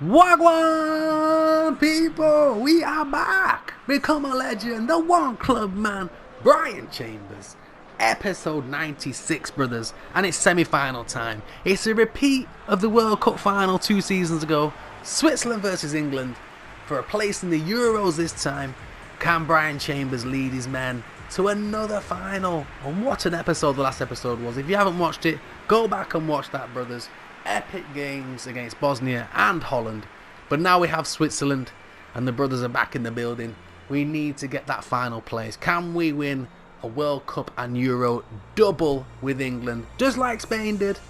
Wagwan people, we are back. Become a legend, the one club man, Brian Chambers. Episode 96, brothers, and it's semi-final time. It's a repeat of the World Cup final 2 seasons ago. Switzerland versus England for a place in the Euros this time. Can Brian Chambers lead his men to another final? And what an episode the last episode was. If you haven't watched it, go back and watch that, brothers. Epic games against Bosnia and Holland. But now we have Switzerland and the brothers are back in the building. We need to get that final place. Can we win a World Cup and Euro double with England, just like Spain did?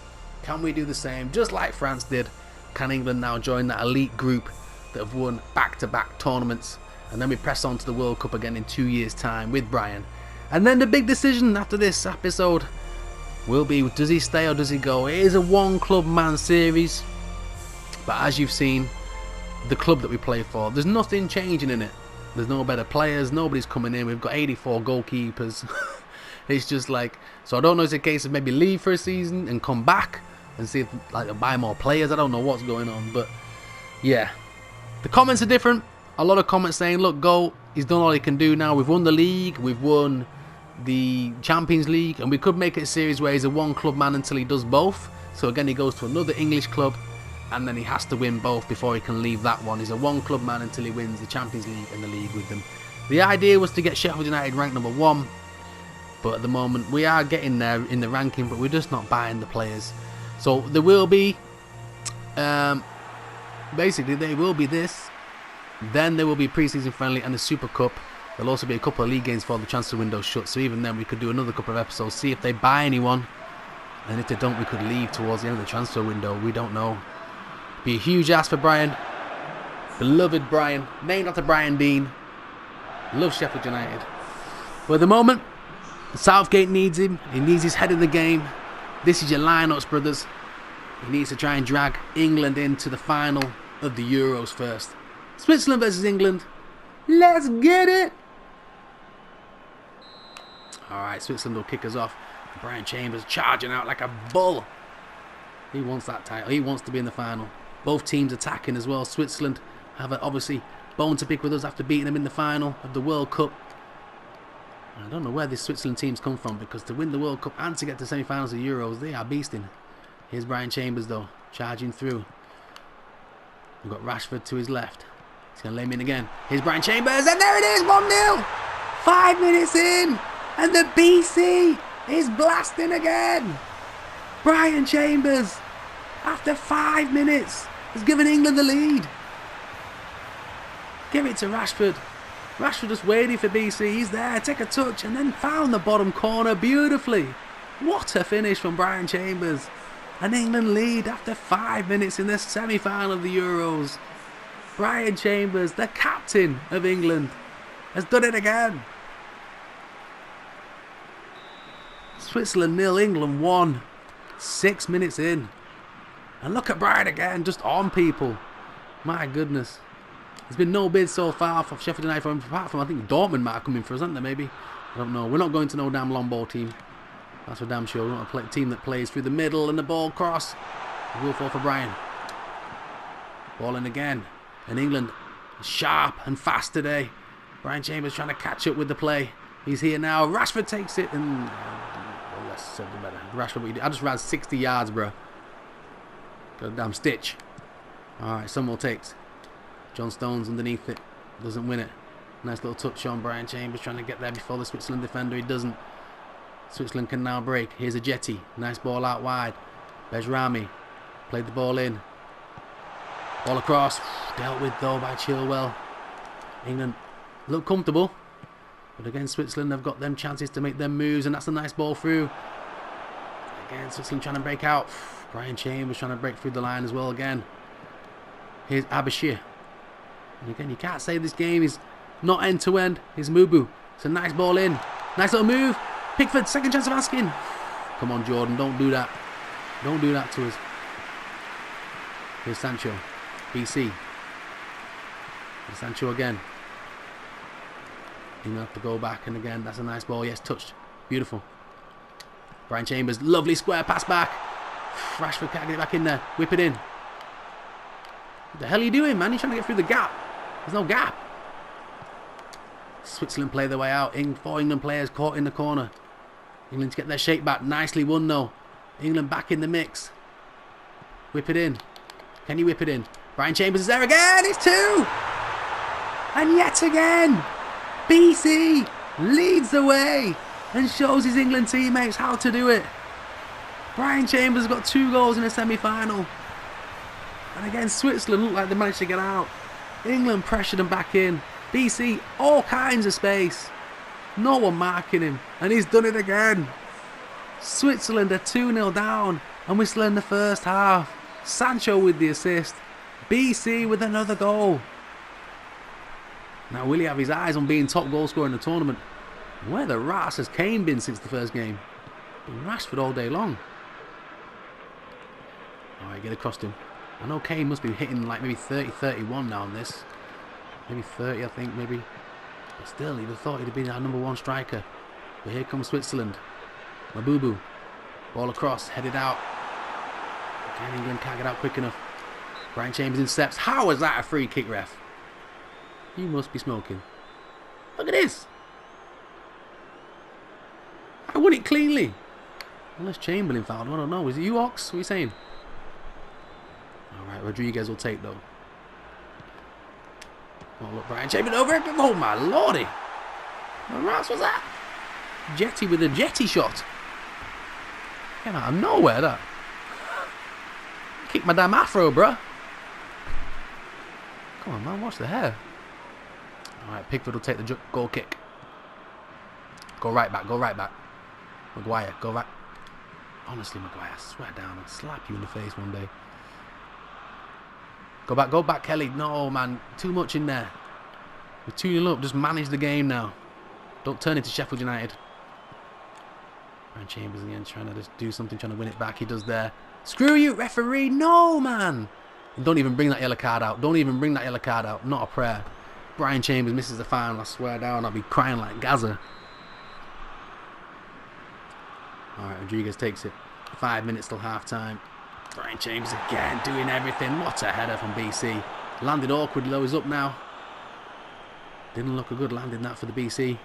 Can we do the same, just like France did? Can England now join that elite group that have won back-to-back tournaments? And then we press on to the World Cup again in 2 years' time with Brian. And then the big decision after this episode will be, does he stay or does he go? It is a one club man series, but as you've seen, the club that we play for, there's nothing changing in it. There's no better players, nobody's coming in. We've got 84 goalkeepers. It's just like, so I don't know, it's a case of maybe leave for a season and come back and see if like buy more players. I don't know what's going on, but yeah, the comments are different. A lot of comments saying, look, go, he's done all he can do now. We've won the league, we've won the Champions League, and we could make it a series where he's a one club man until he does both. So again, he goes to another English club and then he has to win both before he can leave that one. He's a one club man until he wins the Champions League and the league with them. The idea was to get Sheffield United ranked number 1, but at the moment we are getting there in the ranking, but we're just not buying the players. So there will be basically there will be this, then there will be pre-season friendly and the Super Cup. There'll also be a couple of league games before the transfer window shuts, so even then we could do another couple of episodes, see if they buy anyone, and if they don't, we could leave towards the end of the transfer window. We don't know. Be a huge ask for Brian, beloved Brian, named after Brian Dean. Loves Sheffield United, but at the moment Southgate needs him. He needs his head in the game. This is your lineups, brothers. He needs to try and drag England into the final of the Euros first. Switzerland versus England. Let's get it. Alright, Switzerland will kick us off. Brian Chambers charging out like a bull. He wants that title. He wants to be in the final. Both teams attacking as well. Switzerland have a, obviously, bone to pick with us after beating them in the final of the World Cup. I don't know where this Switzerland team's come from, because to win the World Cup and to get to semi-finals of Euros, they are beasting. Here's Brian Chambers though, charging through. We've got Rashford to his left. He's going to lay him in again. Here's Brian Chambers, and there it is, 1-0. 5 minutes in, and the BC is blasting again. Brian Chambers, after 5 minutes, has given England the lead. Give it to Rashford. Rashford just waiting for BC. He's there, take a touch, and then found the bottom corner beautifully. What a finish from Brian Chambers. An England lead after 5 minutes in the semi-final of the Euros. Brian Chambers, the captain of England, has done it again. Switzerland 0, England 1. 6 minutes in. And look at Brian again, just on people. My goodness. There's been no bid so far for Sheffield United, apart from I think Dortmund might have come in for us, haven't they, maybe? I don't know. We're not going to no damn long ball team. That's for damn sure. We want a team that plays through the middle and the ball cross. Will fall for Brian. Ball in again. And England is sharp and fast today. Brian Chambers trying to catch up with the play. He's here now. Rashford takes it and less said the better. Rashford, what you did. I just ran 60 yards, bro. Got a damn stitch. Alright, Sunwell takes. John Stones underneath it. Doesn't win it. Nice little touch on Brian Chambers trying to get there before the Switzerland defender. He doesn't. Switzerland can now break. Here's a Jetty. Nice ball out wide. Bejrami played the ball in. Ball across. Dealt with though by Chilwell. England look comfortable. But again, Switzerland have got them chances to make them moves, and that's a nice ball through. Again, Switzerland trying to break out. Brian Chambers trying to break through the line as well again. Here's Abashir. And again, you can't say this game is not end-to-end. Here's Mubu. It's a nice ball in. Nice little move. Pickford, second chance of asking. Come on, Jordan, don't do that. Don't do that to us. Here's Sancho. BC. Here's Sancho again. You have to go back, and again, that's a nice ball. Yes, touched. Beautiful. Brian Chambers, lovely square pass back. Rashford can't get it back in there. Whip it in. What the hell are you doing, man? You're trying to get through the gap. There's no gap. Switzerland play their way out. Four England players caught in the corner. England to get their shape back. Nicely won, though. England back in the mix. Whip it in. Can you whip it in? Brian Chambers is there again. It's 2. And yet again, BC leads the way and shows his England teammates how to do it. Brian Chambers got 2 goals in a semi-final. And again, Switzerland looked like they managed to get out. England pressured them back in. BC, all kinds of space. No one marking him. And he's done it again. Switzerland are 2-0 down. And we're still in the first half. Sancho with the assist. BC with another goal. Now will he have his eyes on being top goal scorer in the tournament? Where the rats has Kane been since the first game? Been Rashford all day long. Alright, get across to him. I know Kane must be hitting like maybe 30-31 now on this. Maybe 30, I think, maybe. But still, you'd have thought he'd have been our #1 striker. But here comes Switzerland. Mabubu. Ball across, headed out. Again, England can't get out quick enough. Brian Chambers in steps. How was that a free kick, ref? You must be smoking. Look at this. I won it cleanly. Unless Chamberlain fouled. I don't know. Is it you, Ox? What are you saying? Alright, Rodriguez will take though. Oh, look, Brian Chambers over it. Oh, my lordy. What else was that? Jetty with a jetty shot. Came out of nowhere, that. Kick my damn afro, bruh. Come on, man. Watch the hair. Alright, Pickford will take the goal kick. Go right back, go right back. Maguire, go right. Honestly, Maguire, I swear down, I'll slap you in the face one day. Go back, Kelly. No, man, too much in there. We're 2-0 up, just manage the game now. Don't turn it to Sheffield United. Brian Chambers again, trying to just do something, trying to win it back. He does there. Screw you, referee. No, man. And don't even bring that yellow card out. Don't even bring that yellow card out. Not a prayer. Brian Chambers misses the final. I swear down, I'll be crying like Gaza. Alright, Rodriguez takes it. 5 minutes till half time. Brian Chambers again doing everything. What a header from BC. Landed awkwardly though. He's up now. Didn't look a good landing that for the BC.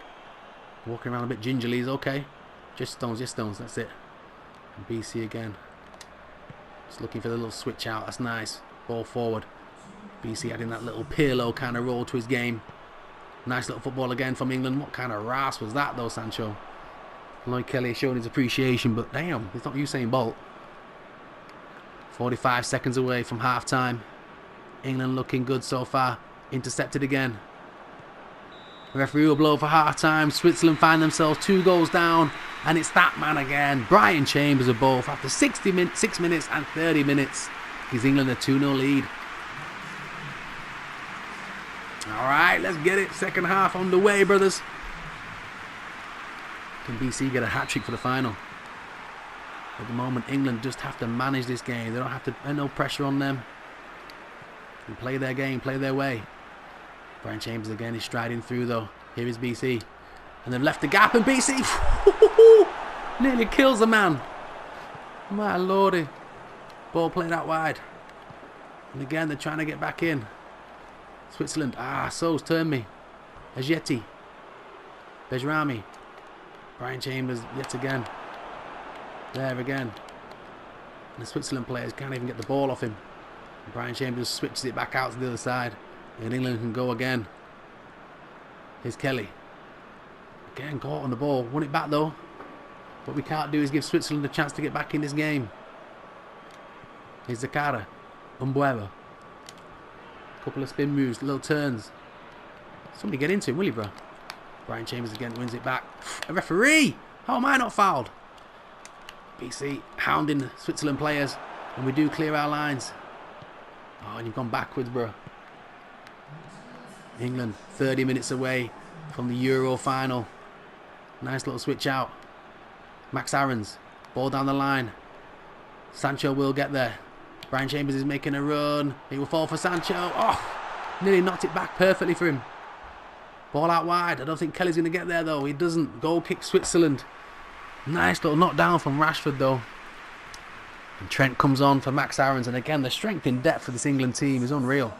Walking around a bit gingerly. He's okay. Just stones. That's it. And BC again. Just looking for the little switch out. That's nice. Ball forward. BC adding that little Pirlo kind of roll to his game. Nice little football again from England. What kind of rasp was that though, Sancho? Lloyd Kelly showing his appreciation, but damn, it's not Usain Bolt. 45 seconds away from half time. England looking good so far. Intercepted again. The referee will blow for half time. Switzerland find themselves 2 goals down. And it's that man again. Brian Chambers of both. After 6 minutes and 30 minutes. Gives England a 2-0 lead. Alright, let's get it. Second half on the way, brothers. Can BC get a hat-trick for the final? At the moment, England just have to manage this game. They don't have to, there's no pressure on them. They play their game, play their way. Brian Chambers again is striding through though. Here is BC. And they've left the gap and BC nearly kills the man. My lordy. Ball played out wide. And again, they're trying to get back in. Switzerland. So's turned me. Ajeti. Bejrami. Brian Chambers yet again. There again. And the Switzerland players can't even get the ball off him. And Brian Chambers switches it back out to the other side. And England can go again. Here's Kelly. Again, caught on the ball. Won it back though. What we can't do is give Switzerland a chance to get back in this game. Here's Zakara. Umbueva. Couple of spin moves, little turns. Somebody get into him, will you, bro? Brian Chambers again wins it back. A referee! How am I not fouled? BC hounding the Switzerland players. And we do clear our lines. Oh, and you've gone backwards, bro. England 30 minutes away from the Euro final. Nice little switch out. Max Aarons. Ball down the line. Sancho will get there. Brian Chambers is making a run. He will fall for Sancho. Oh! Nearly knocked it back perfectly for him. Ball out wide. I don't think Kelly's going to get there though. He doesn't. Goal kick Switzerland. Nice little knockdown from Rashford though. And Trent comes on for Max Aarons, and again, the strength in depth for this England team is unreal.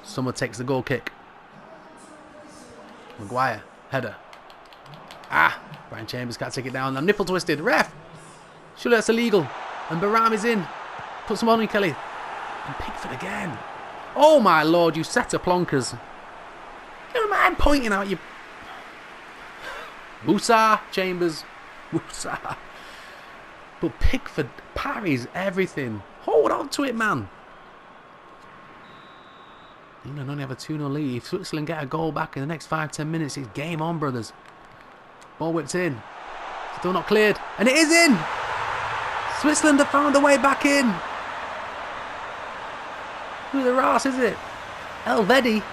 Summer takes the goal kick. Maguire, header. Brian Chambers can't take it down. Now nipple twisted. Ref! Surely that's illegal. And Baram is in. Puts him on, Kelly. And Pickford again. Oh my lord, you set of plonkers. Never mind pointing out you. Woosah, Chambers. Woosah. But Pickford parries everything. Hold on to it, man. England only have a 2-0 lead. If Switzerland get a goal back in the next 5-10 minutes, it's game on, brothers. Ball whipped in. Still not cleared. And it is in! Switzerland have found a way back in. Who the arse is it? Elvedi.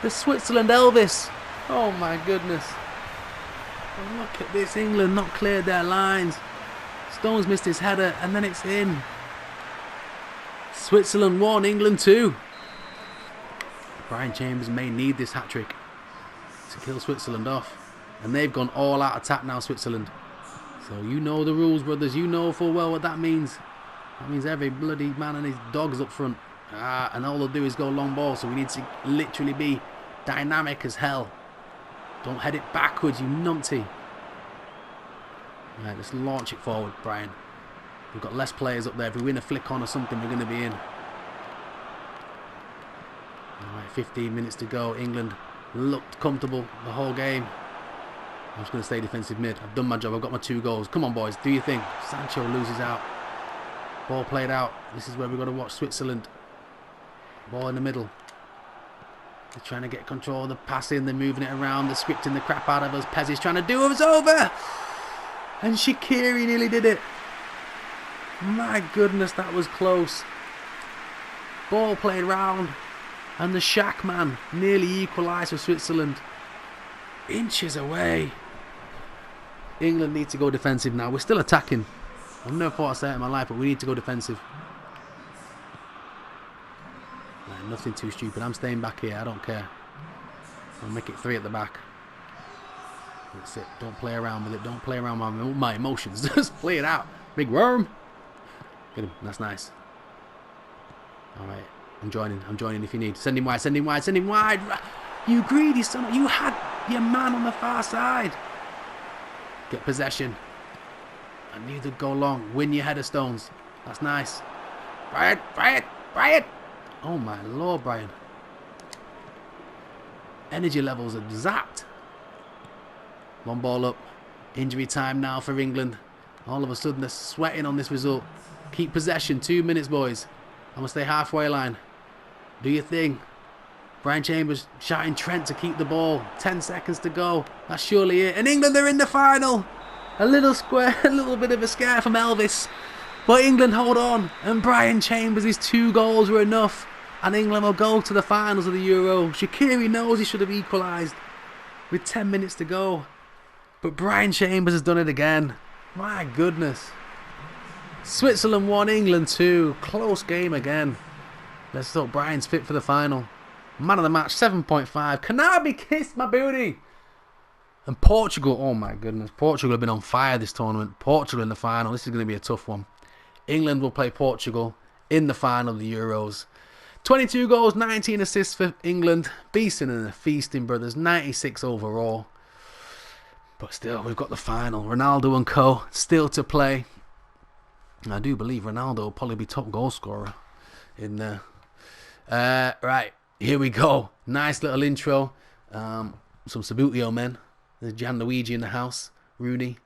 The Switzerland Elvis. Oh my goodness. Oh, look at this. England not cleared their lines. Stones missed his header and then it's in. Switzerland 1, England 2. Brian Chambers may need this hat-trick to kill Switzerland off. And they've gone all out attack now, Switzerland. So you know the rules, brothers. You know full well what that means. That means every bloody man and his dog's up front. And all they'll do is go long ball. So we need to literally be dynamic as hell. Don't head it backwards, you numpty. Right, let's launch it forward, Brian. We've got less players up there. If we win a flick on or something, we're going to be in. Alright, 15 minutes to go. England looked comfortable the whole game. I'm just going to stay defensive mid. I've done my job. I've got my 2 goals. Come on, boys. Do your thing. Sancho loses out. Ball played out. This is where we've got to watch Switzerland. Ball in the middle. They're trying to get control of the passing. They're moving it around. They're scripting the crap out of us. Pez is trying to do us over. And Shaqiri nearly did it. My goodness, that was close. Ball played round. And the Shaq man nearly equalised for Switzerland. Inches away. England need to go defensive now. We're still attacking. I've never thought I'd say it in my life, but we need to go defensive. Right, nothing too stupid. I'm staying back here. I don't care. I'll make it 3 at the back. That's it. Don't play around with it. Don't play around with my emotions. Just play it out. Big worm. Get him. That's nice. Alright. I'm joining if you need. Send him wide. Send him wide. Send him wide. You greedy son. You had your man on the far side. Get possession. I need to go long. Win your header, Stones. That's nice. Brian. Oh my lord, Brian. Energy levels are zapped. One ball up. Injury time now for England. All of a sudden they're sweating on this result. Keep possession. 2 minutes, boys. I'm going to stay halfway line. Do your thing. Brian Chambers shouting Trent to keep the ball. 10 seconds to go. That's surely it. And England are in the final. A little square, a little bit of a scare from Elvis. But England hold on. And Brian Chambers, his 2 goals were enough. And England will go to the finals of the Euro. Shaqiri knows he should have equalised with 10 minutes to go. But Brian Chambers has done it again. My goodness. Switzerland 1, England 2. Close game again. Let's hope Brian's fit for the final. Man of the match, 7.5. Can I be kissed, my booty? And Portugal, oh my goodness. Portugal have been on fire this tournament. Portugal in the final. This is going to be a tough one. England will play Portugal in the final of the Euros. 22 goals, 19 assists for England. Beasting and feasting, brothers. 96 overall. But still, we've got the final. Ronaldo and co. still to play. I do believe Ronaldo will probably be top goal scorer in there. Right, here we go. Nice little intro. Some Sabutio men. There's Gianluigi in the house. Rooney.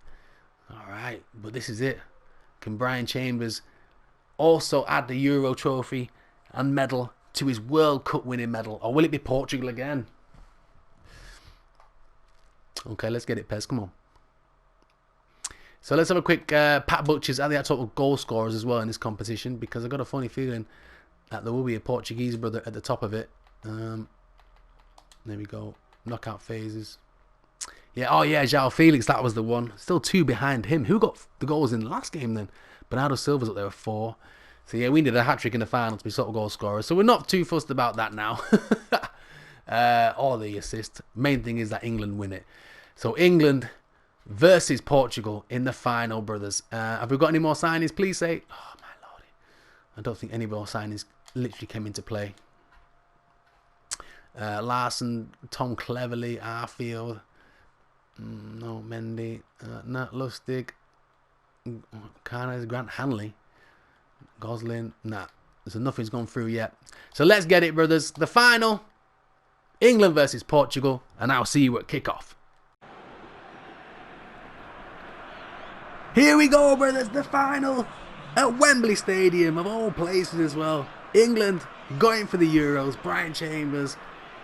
Alright, but this is it. Can Brian Chambers also add the Euro trophy and medal to his World Cup winning medal? Or will it be Portugal again? Okay, let's get it, Pez. Come on. So let's have a quick Pat Butchers at the actual goal scorers as well in this competition, because I've got a funny feeling that there will be a Portuguese brother at the top of it. There we go. Knockout phases. Yeah, oh yeah, João Felix, that was the one. Still 2 behind him. Who got the goals in the last game then? Bernardo Silva's up there with 4. So yeah, we needed a hat-trick in the final to be sort of goal scorers. So we're not too fussed about that now. Or the assist. Main thing is that England win it. So England versus Portugal in the final, brothers. Have we got any more signings? Please say. Oh, my lordy. I don't think any more signings literally came into play. Larson, Tom Cleverley, Arfield. No, Mendy. Nat Lustig. Carnes, Grant Hanley. Goslin. Nah. So nothing's gone through yet. So let's get it, brothers. The final. England versus Portugal. And I'll see you at kickoff. Here we go, brothers. The final. At Wembley Stadium, of all places as well. England going for the Euros. Brian Chambers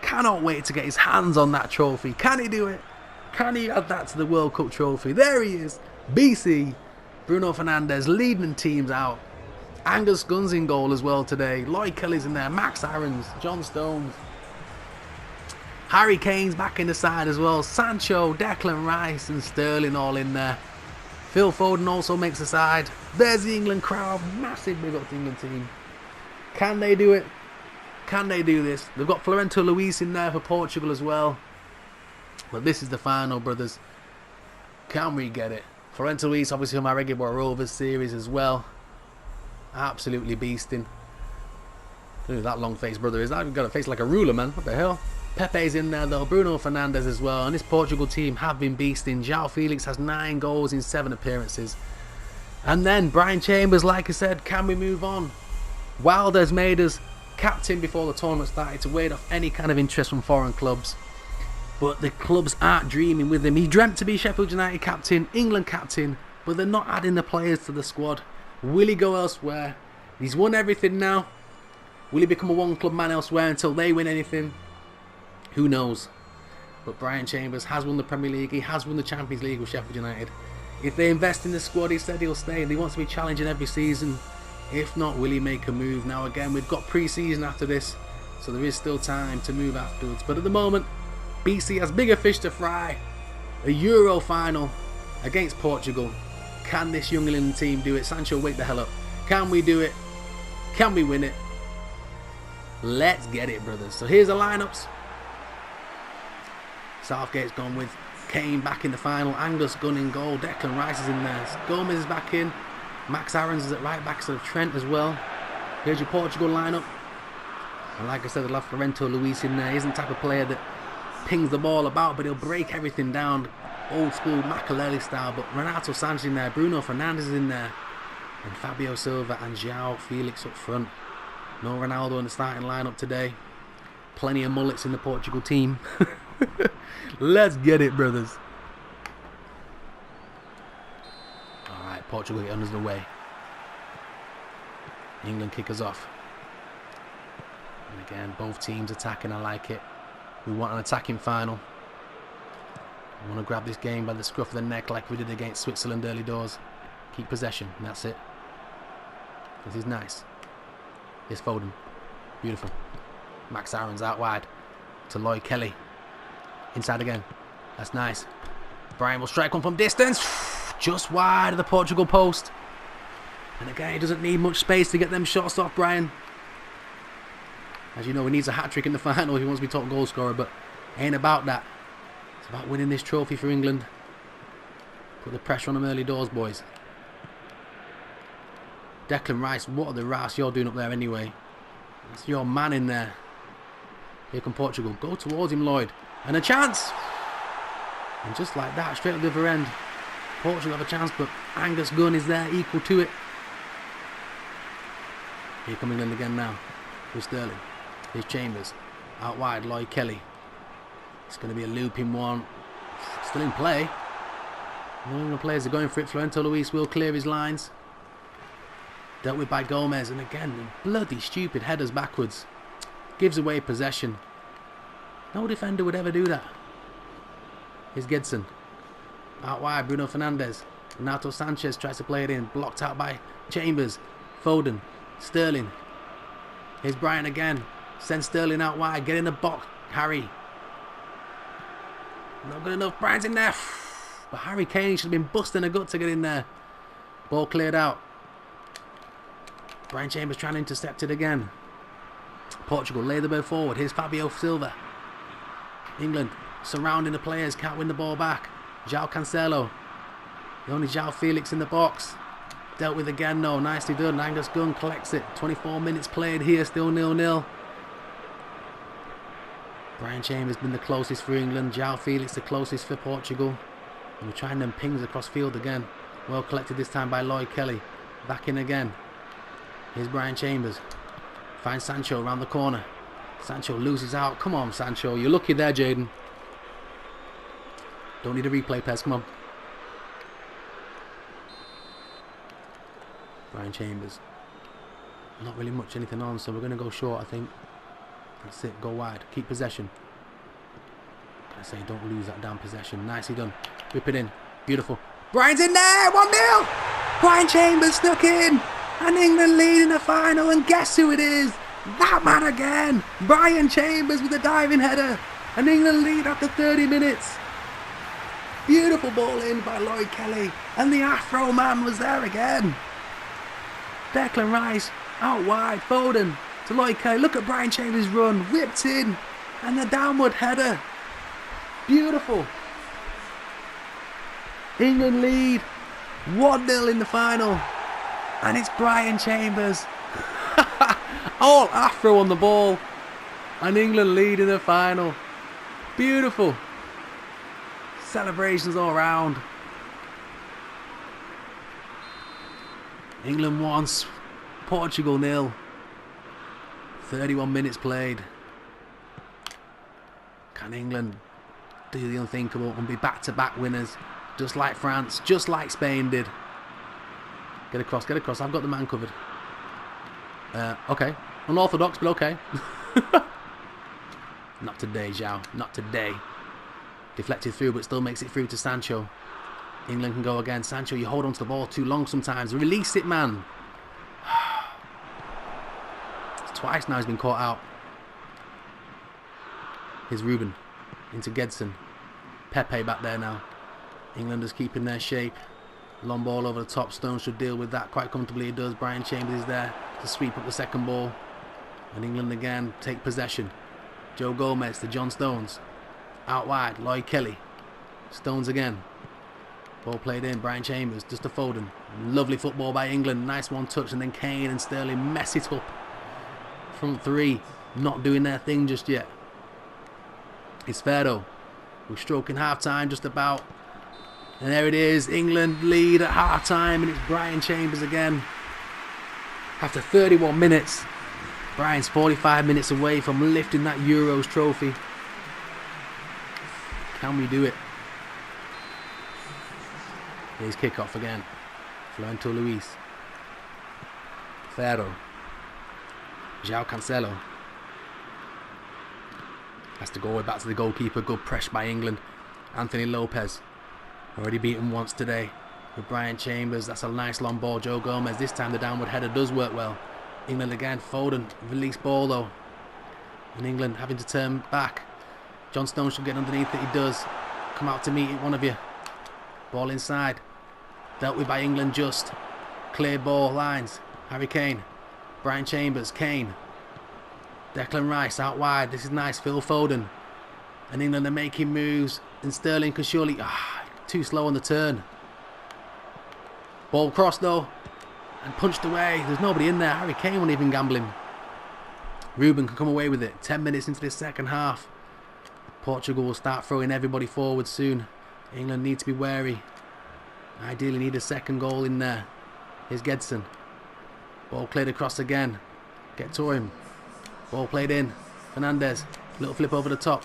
cannot wait to get his hands on that trophy. Can he do it? Can he add that to the World Cup trophy? There he is. BC. Bruno Fernandes leading teams out. Angus Gunn's in goal as well today. Lloyd Kelly's in there. Max Aarons. John Stones. Harry Kane's back in the side as well. Sancho, Declan Rice and Sterling all in there. Phil Foden also makes the side. There's the England crowd. Massive big up to the England team. Can they do it? Can they do this? They've got Florento Luis in there for Portugal as well. But this is the final, brothers. Can we get it? Florento Luis obviously on my ReggaeBoy Rovers series as well. Absolutely beasting. Look at that long face, brother. Is that? You've got a face like a ruler, man. What the hell? Pepe's in there though. Bruno Fernandes as well. And this Portugal team have been beasting. João Felix has 9 goals in 7 appearances. And then Brian Chambers, like I said, can we move on? Wilder's made us captain before the tournament started to ward off any kind of interest from foreign clubs. But the clubs aren't dreaming with him. He dreamt to be Sheffield United captain, England captain, but they're not adding the players to the squad. Will he go elsewhere? He's won everything now. Will he become a one-club man elsewhere until they win anything? Who knows? But Brian Chambers has won the Premier League. He has won the Champions League with Sheffield United. If they invest in the squad, he said he'll stay. And he wants to be challenging every season. If not, will he make a move? Now again, we've got pre-season after this, so there is still time to move afterwards. But at the moment, BC has bigger fish to fry. A Euro final against Portugal. Can this young England team do it? Sancho, wake the hell up. Can we do it? Can we win it? Let's get it, brothers. So here's the lineups. Southgate's gone with Kane back in the final. Angus Gunn in goal. Declan Rice is in there. Gomez is back in. Max Aarons is at right back, so Trent as well. Here's your Portugal lineup. And like I said, they'll have Florento Luis in there. He isn't the type of player that pings the ball about, but he'll break everything down. Old school Makelele style. But Renato Sanchez in there. Bruno Fernandes is in there. And Fabio Silva and João Felix up front. No Ronaldo in the starting lineup today. Plenty of mullets in the Portugal team. Let's get it, brothers. Alright, Portugal get under the way. England kick us off. And again, both teams attacking. I like it. We want an attacking final. We want to grab this game by the scruff of the neck like we did against Switzerland early doors. Keep possession, and that's it. This is nice. Here's Foden. Beautiful. Max Aarons out wide to Lloyd Kelly. Inside again. That's nice. Brian will strike one from distance. Just wide of the Portugal post. And again, he doesn't need much space to get them shots off, Brian. As you know, he needs a hat-trick in the final if he wants to be top goal scorer, but ain't about that. It's about winning this trophy for England. Put the pressure on them early doors, boys. Declan Rice, what the rass you're doing up there anyway? That's your man in there. Here come Portugal. Go towards him, Lloyd. And a chance! And just like that, straight up the other end. Portugal have a chance, but Angus Gunn is there, equal to it. Here come England again now. With Sterling. Here's Chambers. Out wide, Lloyd Kelly. It's going to be a looping one. Still in play. No England players are going for it. Florento Luis will clear his lines. Dealt with by Gomez. And again, bloody stupid headers backwards. Gives away possession. No defender would ever do that. Here's Gedson. Out wide, Bruno Fernandes. Renato Sanchez tries to play it in. Blocked out by Chambers. Foden. Sterling. Here's Brian again. Send Sterling out wide. Get in the box. Harry. Not good enough. Brian's in there. But Harry Kane should have been busting a gut to get in there. Ball cleared out. Brian Chambers trying to intercept it again. Portugal lay the ball forward. Here's Fabio Silva. England surrounding the players. Can't win the ball back. João Cancelo. The only João Felix in the box. Dealt with again, no. Nicely done. Angus Gunn collects it. 24 minutes played here, still 0-0. Brian Chambers been the closest for England. João Felix the closest for Portugal. And we're trying them pings across field again. Well collected this time by Lloyd Kelly. Back in again. Here's Brian Chambers. Finds Sancho around the corner. Sancho loses out. Come on, Sancho. You're lucky there, Jaden. Don't need a replay, Pez. Come on. Brian Chambers. Not really much anything on, so we're going to go short, I think. That's it. Go wide. Keep possession. I say don't lose that damn possession. Nicely done. Whip it in. Beautiful. Brian's in there. 1-0. Brian Chambers stuck in. And England lead in the final. And guess who it is? That man again. Brian Chambers with a diving header. And England lead after 30 minutes. Beautiful ball in by Lloyd Kelly. And the Afro man was there again. Declan Rice out wide. Foden to Lloyd Kelly. Look at Brian Chambers' run. Whipped in. And the downward header. Beautiful. England lead 1-0 in the final. And it's Brian Chambers. All Afro on the ball. And England lead in the final. Beautiful. Celebrations all round. England 1, Portugal 0. 31 minutes played. Can England do the unthinkable and be back-to-back winners, just like France, just like Spain did? Get across, get across. I've got the man covered. Okay. Unorthodox, but okay. Not today, João. Not today. Deflected through, but still makes it through to Sancho. England can go again. Sancho, you hold on to the ball too long sometimes. Release it, man. It's twice now he's been caught out. Here's Ruben. Into Gedson. Pepe back there now. Englanders keeping their shape. Long ball over the top. Stones should deal with that quite comfortably. He does. Brian Chambers is there to sweep up the second ball. And England again take possession. Joe Gomez to John Stones. Out wide. Lloyd Kelly. Stones again. Ball played in. Brian Chambers just to Foden. Lovely football by England. Nice one touch. And then Kane and Sterling mess it up. Front three not doing their thing just yet. It's Ferro. We're stroking half time just about. And there it is. England lead at half time. And it's Brian Chambers again. After 31 minutes. Brian's 45 minutes away from lifting that Euros trophy. Can we do it? Here's kickoff again. Florento Luis. Ferro. João Cancelo. Has to go way back to the goalkeeper. Good press by England. Anthony Lopez. Already beaten once today. With Brian Chambers. That's a nice long ball. Joe Gomez. This time the downward header does work well. England again. Foden. Release ball though. And England having to turn back. John Stones should get underneath it. He does. Come out to meet it, one of you. Ball inside. Dealt with by England just. Clear ball lines. Harry Kane. Brian Chambers. Kane. Declan Rice out wide. This is nice. Phil Foden. And England are making moves. And Sterling can surely... too slow on the turn. Ball crossed though. And punched away. There's nobody in there. Harry Kane wasn't even gambling. Ruben can come away with it. 10 minutes into this second half. Portugal will start throwing everybody forward soon. England need to be wary. Ideally need a second goal in there. Here's Gedson. Ball played across again. Get to him. Ball played in. Fernandez. Little flip over the top.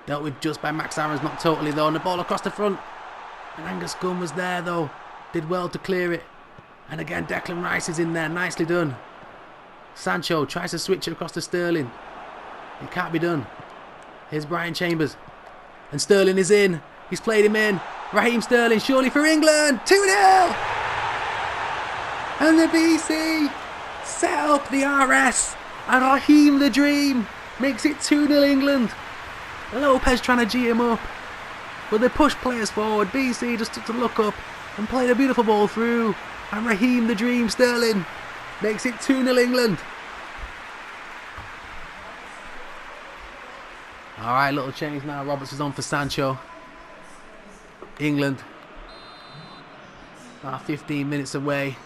Dealt with just by Max Aarons. Not totally though. And the ball across the front. And Angus Gunn was there though. Did well to clear it. And again Declan Rice is in there. Nicely done. Sancho tries to switch it across to Sterling. It can't be done. Here's Brian Chambers. And Sterling is in. He's played him in. Raheem Sterling surely for England. 2-0. And the BC set up the RS. And Raheem the Dream makes it 2-0 England. Lopez trying to G him up. But they push players forward. BC just took to look up and played a beautiful ball through. And Raheem the Dream Sterling makes it 2-0 England. Alright, little change now. Roberts is on for Sancho. England are 15 minutes away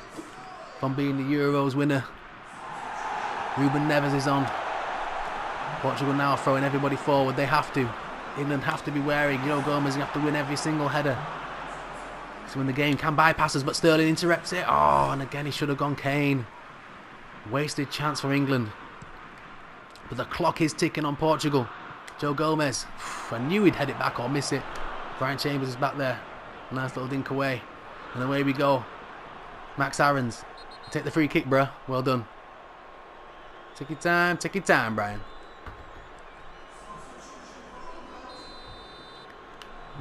from being the Euros winner. Ruben Neves is on. Portugal now throwing everybody forward. They have to. England have to be wary. Joe Gomez, you have to win every single header. So when the game can bypass us, but Sterling interrupts it. Oh, and again he should have gone Kane. Wasted chance for England. But the clock is ticking on Portugal. Joe Gomez. I knew he'd head it back or miss it. Brian Chambers is back there. Nice little dink away. And away we go. Max Aarons. Take the free kick, bruh. Well done. Take your time, Brian.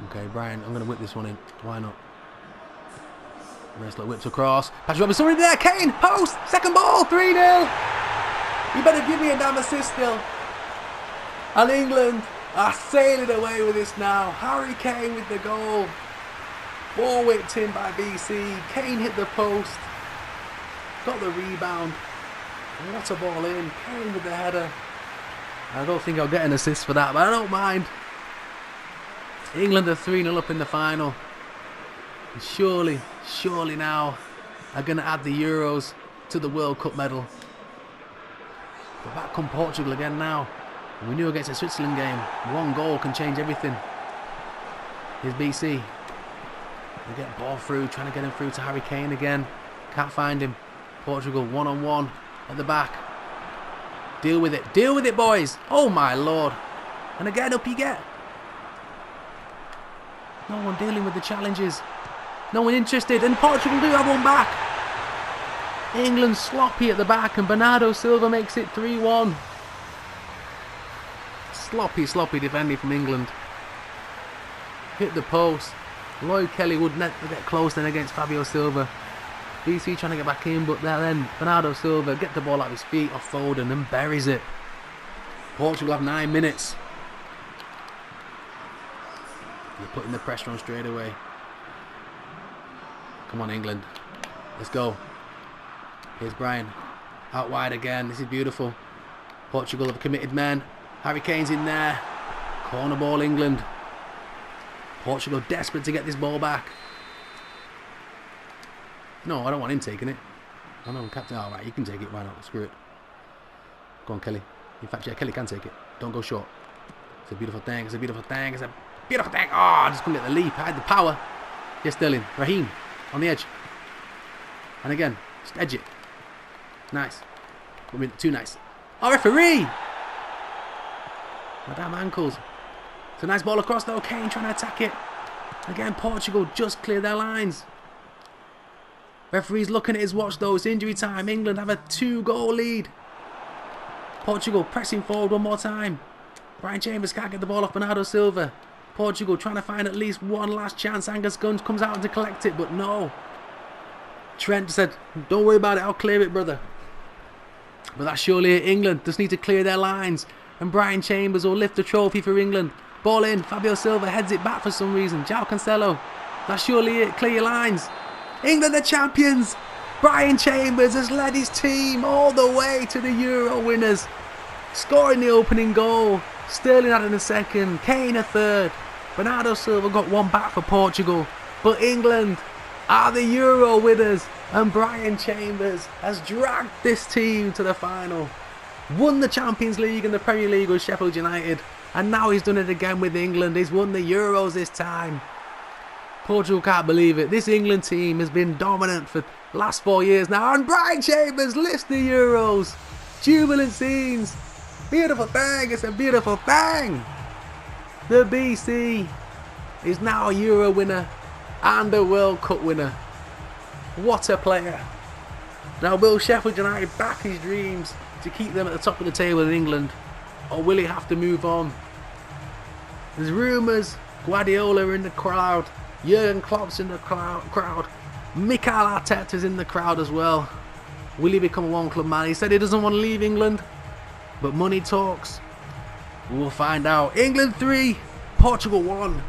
Okay, Brian, I'm going to whip this one in. Why not? Nice little whips across. Patrick Robertson already there. Kane, post, second ball, 3-0. You better give me a damn assist still. And England are sailing away with this now. Harry Kane with the goal. Ball whipped in by BC. Kane hit the post. Got the rebound. What a ball in. Kane with the header. I don't think I'll get an assist for that, but I don't mind. England are 3-0 up in the final. And surely now are going to add the Euros to the World Cup medal. But back come Portugal again now. And we knew against the Switzerland game, one goal can change everything. Here's BC. They get ball through, trying to get him through to Harry Kane again. Can't find him. Portugal one-on-one at the back. Deal with it, boys. Oh my lord. And again, up you get. No one dealing with the challenges. No one interested. And Portugal do have one back. England sloppy at the back. And Bernardo Silva makes it 3-1. Sloppy defending from England. Hit the post. Lloyd Kelly would never get close then against Fabio Silva. BC trying to get back in, but then Bernardo Silva get the ball out of his feet off Foden and buries it. Portugal have 9 minutes. You're putting the pressure on straight away. Come on, England. Let's go. Here's Brian. Out wide again. This is beautiful. Portugal have committed men. Harry Kane's in there. Corner ball, England. Portugal desperate to get this ball back. No, I don't want him taking it. Oh no, captain. Alright, you can take it. Why not? Screw it. Go on, Kelly. In fact, yeah, Kelly can take it. Don't go short. It's a beautiful thing. It's a beautiful thing. It's a beautiful thing. Oh, I just couldn't get the leap. I had the power. Yes, Sterling. Raheem on the edge. And again, just edge it. Nice. I mean, too nice. Oh, referee! My damn ankles. It's a nice ball across though. Kane trying to attack it. Again, Portugal just clear their lines. Referee's looking at his watch though. It's injury time. England have a 2-goal lead. Portugal pressing forward one more time. Brian Chambers can't get the ball off Bernardo Silva. Portugal trying to find at least one last chance. Angus Guns comes out to collect it, but no. Trent said, don't worry about it, I'll clear it, brother. But that's surely it. England just need to clear their lines. And Brian Chambers will lift the trophy for England. Ball in. Fabio Silva heads it back for some reason. João Cancelo. That's surely it. Clear your lines. England are champions. Brian Chambers has led his team all the way to the Euro winners. Scoring the opening goal. Sterling added a second. Kane a third. Bernardo Silva got one back for Portugal. But England are the Euro winners. And Brian Chambers has dragged this team to the final. Won the Champions League and the Premier League with Sheffield United. And now he's done it again with England. He's won the Euros this time. Portugal can't believe it. This England team has been dominant for the last 4 years now. And Brian Chambers lifts the Euros. Jubilant scenes. Beautiful thing. It's a beautiful thing. The BC is now a Euro winner and a World Cup winner. What a player. Now will Sheffield United back his dreams to keep them at the top of the table in England? Or will he have to move on? There's rumours Guardiola in the crowd. Jurgen Klopp's in the crowd. Mikel Arteta's in the crowd as well. Will he become a one-club man? He said he doesn't want to leave England. But money talks. We'll find out. England 3, Portugal 1.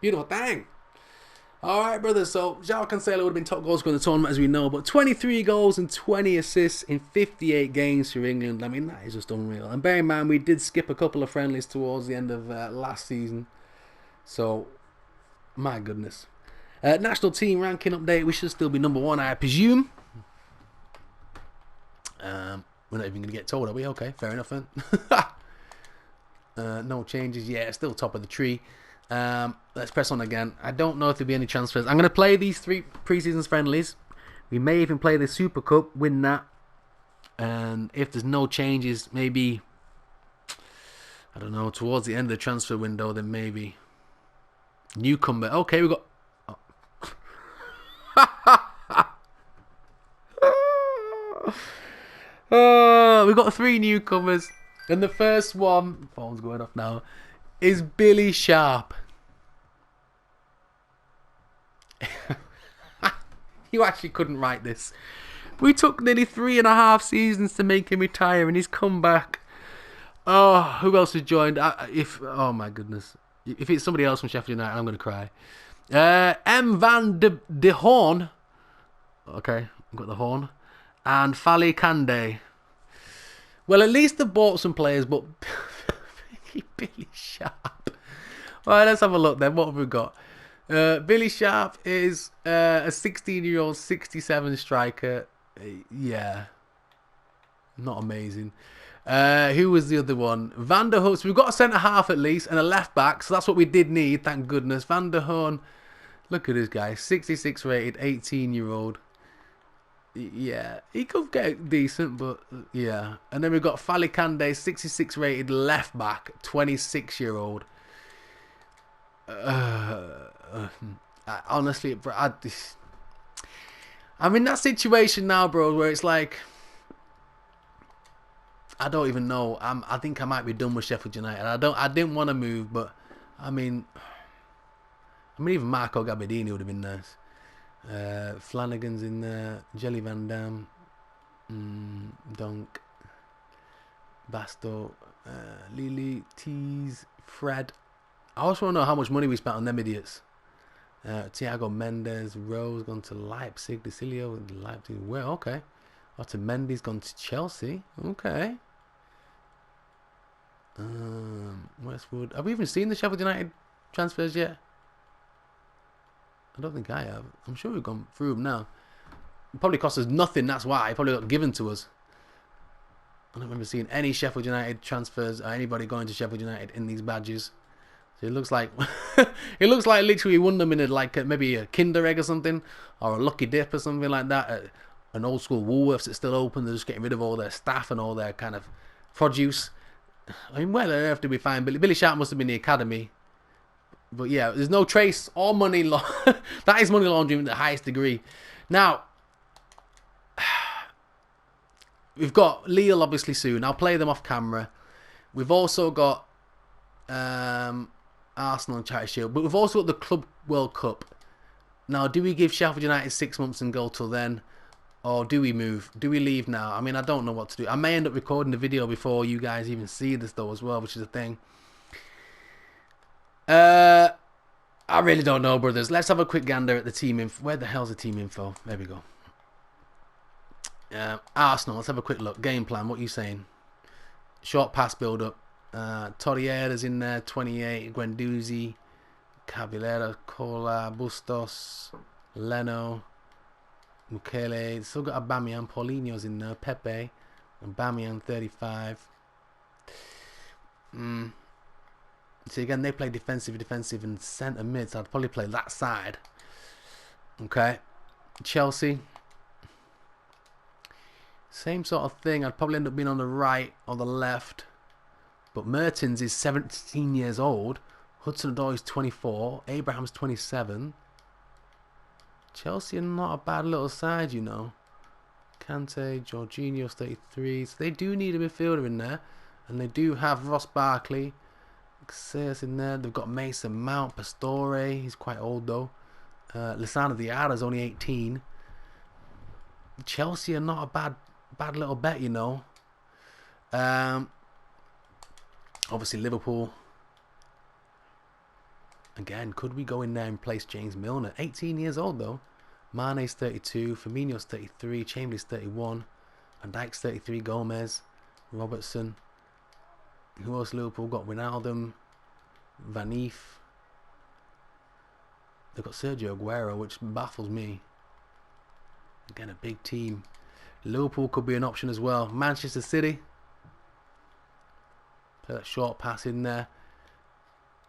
Beautiful thing. Alright, brothers, so João Cancelo would have been top goal scorer in the tournament, as we know, but 23 goals and 20 assists in 58 games for England. I mean, that is just unreal. And bear in mind, we did skip a couple of friendlies towards the end of last season. So, my goodness. National team ranking update, we should still be number 1, I presume. We're not even going to get told, are we? Okay, fair enough then. No changes, yeah, still top of the tree. Let's press on again. I don't know if there'll be any transfers. I'm going to play these 3 pre-season friendlies. We may even play the Super Cup, win that. And if there's no changes, maybe, I don't know, towards the end of the transfer window, then maybe newcomer. Okay, we got... Oh, we've got 3 newcomers. And the first one, phone's going off now, is Billy Sharp. You actually couldn't write this. We took nearly 3.5 seasons to make him retire, and he's come back. Oh, who else has joined? Oh my goodness. If it's somebody else from Sheffield United, I'm going to cry. M. Van de Hoorn. Okay, I've got the horn. And Fali Kande. Well, at least they bought some players, but Billy Sharp. Right, let's have a look then. What have we got? Billy Sharp is a 16-year-old, 67 striker. Yeah. Not amazing. Who was the other one? Van der Hoorn. So we've got a centre-half at least and a left-back, so that's what we did need, thank goodness. Van der Hoorn. Look at this guy. 66 rated, 18-year-old. Yeah, he could get decent, but yeah. And then we've got Fali Kande, 66 rated left back, 26-year-old. Honestly, bro, I'm in that situation now, bro, where it's like, I don't even know. I think I might be done with Sheffield United. I didn't want to move, but I mean, even Marco Gabbiadini would have been nice. Flanagan's in there, Jelly Van Dam, Dunk, Basto, Lily, Tees, Fred. I also want to know how much money we spent on them idiots. Thiago Mendes, Rose gone to Leipzig, Decilio, Leipzig, where? Okay. Mendy's gone to Chelsea, okay. Westwood, have we even seen the Sheffield United transfers yet? I don't think I have. I'm sure we've gone through them now. It probably cost us nothing, that's why. It probably got given to us. I don't remember seeing any Sheffield United transfers or anybody going to Sheffield United in these badges. So it looks like it looks like literally we won them in maybe a Kinder Egg or something, or a Lucky Dip or something like that. An old school Woolworths that's still open. They're just getting rid of all their staff and all their kind of produce. I mean, where on earth did we find Billy? Billy Sharp must have been the academy. But yeah, there's no trace or money that is money laundering at the highest degree. Now, we've got Lille obviously soon. I'll play them off camera. We've also got Arsenal and Charity Shield. But we've also got the Club World Cup. Now, do we give Sheffield United 6 months and go till then? Or do we move? Do we leave now? I mean, I don't know what to do. I may end up recording the video before you guys even see this though as well, which is a thing. I really don't know, brothers. Let's have a quick gander at the team info. Where the hell's the team info? There we go. Arsenal, let's have a quick look. Game plan, what are you saying? Short pass build up. Torreira's in there, 28. Guendouzi, Caballero, Cola, Bustos, Leno, Mukele. Still got Aubameyang, Paulinho's in there, Pepe, Aubameyang, 35. So again, they play defensive, and centre mid, so I'd probably play that side. Okay. Chelsea. Same sort of thing. I'd probably end up being on the right or the left. But Mertens is 17 years old. Hudson-Odoi is 24. Abraham's 27. Chelsea are not a bad little side, you know. Kante, Jorginho's 33. So they do need a midfielder in there. And they do have Ross Barkley. Xerxes in there. They've got Mason Mount, Pastore. He's quite old though. Lissandro Diarra's only 18. Chelsea are not a bad little bet, you know. Obviously Liverpool. Again, could we go in there and place James Milner? 18 years old though. Mane's 32, Firmino's 33, Chambers 31, Van Dijk's 33, Gomez, Robertson. Who else Liverpool got? Wijnaldum, Van Eef. They've got Sergio Aguero, which baffles me. Again, a big team. Liverpool could be an option as well. Manchester City. Play that short pass in there.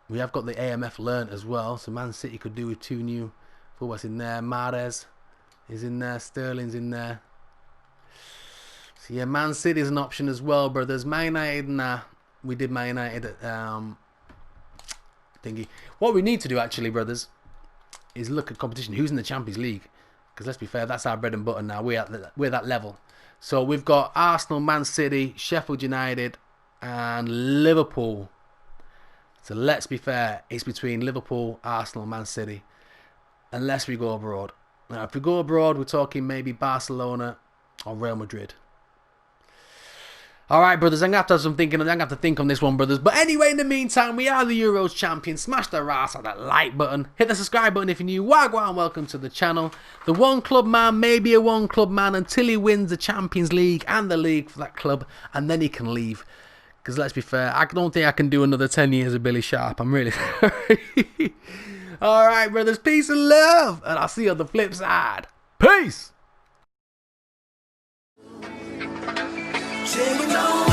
We have got the AMF learnt as well, so Man City could do with 2 new fullbacks in there. Mahrez is in there. Sterling's in there. So yeah, Man City is an option as well, brothers. Man United, nah. We did Man United thingy. What we need to do actually, brothers, is look at competition. Who's in the Champions League? Because let's be fair, that's our bread and butter now. We're that level. So we've got Arsenal, Man City, Sheffield United, and Liverpool. So let's be fair, it's between Liverpool, Arsenal, Man City, unless we go abroad. Now, if we go abroad, we're talking maybe Barcelona or Real Madrid. All right, brothers, I'm going to have to have some thinking. I'm going to have to think on this one, brothers. But anyway, in the meantime, we are the Euros champions. Smash the ass on that like button. Hit the subscribe button if you're new. Wagwan, welcome to the channel. The one club man may be a one club man until he wins the Champions League and the league for that club, and then he can leave. Because let's be fair, I don't think I can do another 10 years of Billy Sharp. I'm really sorry. All right, brothers, peace and love. And I'll see you on the flip side. Peace. Take it on.